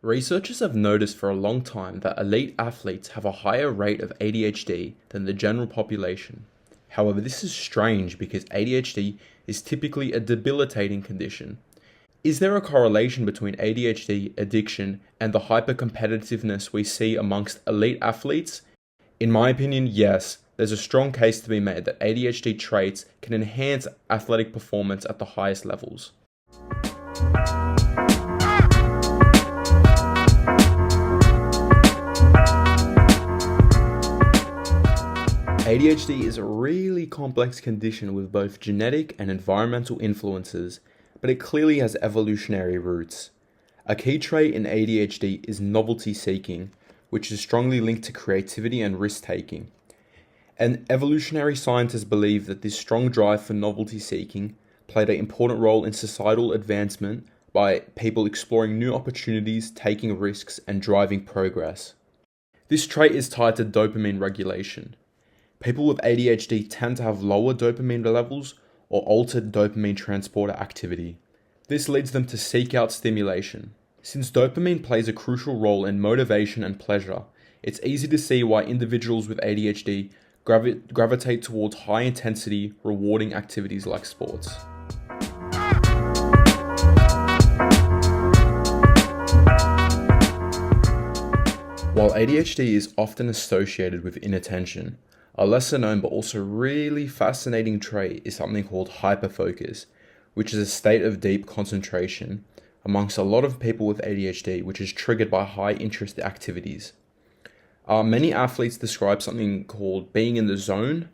Researchers have noticed for a long time that elite athletes have a higher rate of ADHD than the general population. However, this is strange because ADHD is typically a debilitating condition. Is there a correlation between ADHD, addiction, and the hyper-competitiveness we see amongst elite athletes? In my opinion, yes. There's a strong case to be made that ADHD traits can enhance athletic performance at the highest levels. ADHD is a really complex condition with both genetic and environmental influences, but it clearly has evolutionary roots. A key trait in ADHD is novelty seeking, which is strongly linked to creativity and risk-taking. And evolutionary scientists believe that this strong drive for novelty seeking played an important role in societal advancement by people exploring new opportunities, taking risks, and driving progress. This trait is tied to dopamine regulation. People with ADHD tend to have lower dopamine levels or altered dopamine transporter activity. This leads them to seek out stimulation. Since dopamine plays a crucial role in motivation and pleasure, it's easy to see why individuals with ADHD gravitate towards high-intensity, rewarding activities like sports. While ADHD is often associated with inattention, a lesser known but also really fascinating trait is something called hyperfocus, which is a state of deep concentration amongst a lot of people with ADHD, which is triggered by high interest activities. Many athletes describe something called being in the zone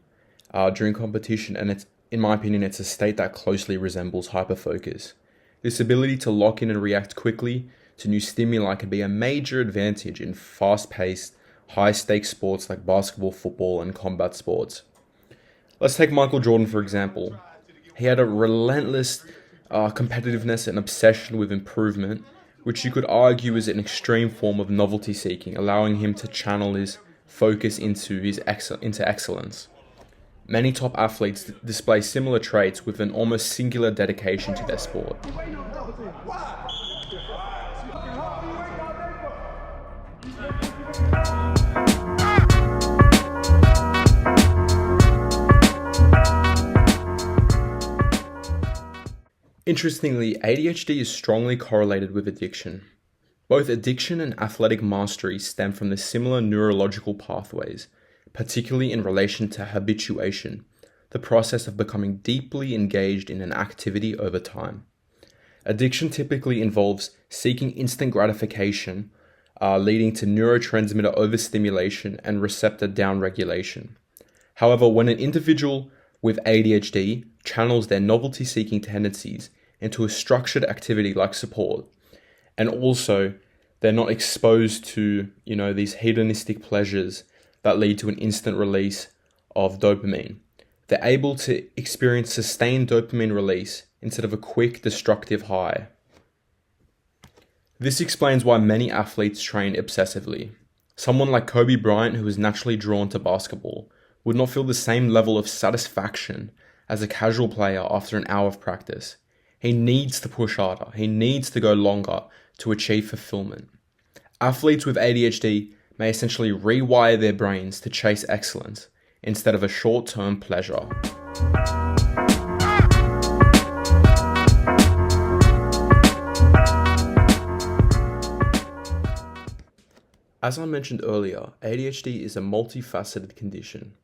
during competition, and in my opinion, it's a state that closely resembles hyperfocus. This ability to lock in and react quickly to new stimuli can be a major advantage in fast-paced, high-stakes sports like basketball, football, and combat sports. Let's take Michael Jordan, for example. He had a relentless competitiveness and obsession with improvement, which you could argue is an extreme form of novelty seeking, allowing him to channel his focus into excellence. Many top athletes display similar traits with an almost singular dedication to their sport. Interestingly, ADHD is strongly correlated with addiction. Both addiction and athletic mastery stem from the similar neurological pathways, particularly in relation to habituation, the process of becoming deeply engaged in an activity over time. Addiction typically involves seeking instant gratification, leading to neurotransmitter overstimulation and receptor downregulation. However, when an individual with ADHD channels their novelty-seeking tendencies into a structured activity like sport, and also they're not exposed to, these hedonistic pleasures that lead to an instant release of dopamine, they're able to experience sustained dopamine release instead of a quick, destructive high. This explains why many athletes train obsessively. Someone like Kobe Bryant, who is naturally drawn to basketball, would not feel the same level of satisfaction as a casual player after an hour of practice. He needs to push harder. He needs to go longer to achieve fulfillment. Athletes with ADHD may essentially rewire their brains to chase excellence instead of a short-term pleasure. As I mentioned earlier, ADHD is a multifaceted condition.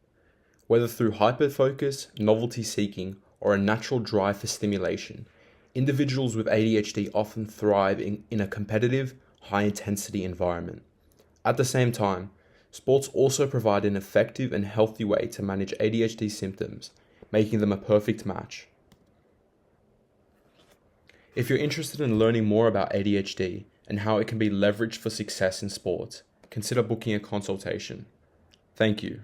Whether through hyperfocus, novelty seeking, or a natural drive for stimulation, individuals with ADHD often thrive in a competitive, high-intensity environment. At the same time, sports also provide an effective and healthy way to manage ADHD symptoms, making them a perfect match. If you're interested in learning more about ADHD and how it can be leveraged for success in sports, consider booking a consultation. Thank you.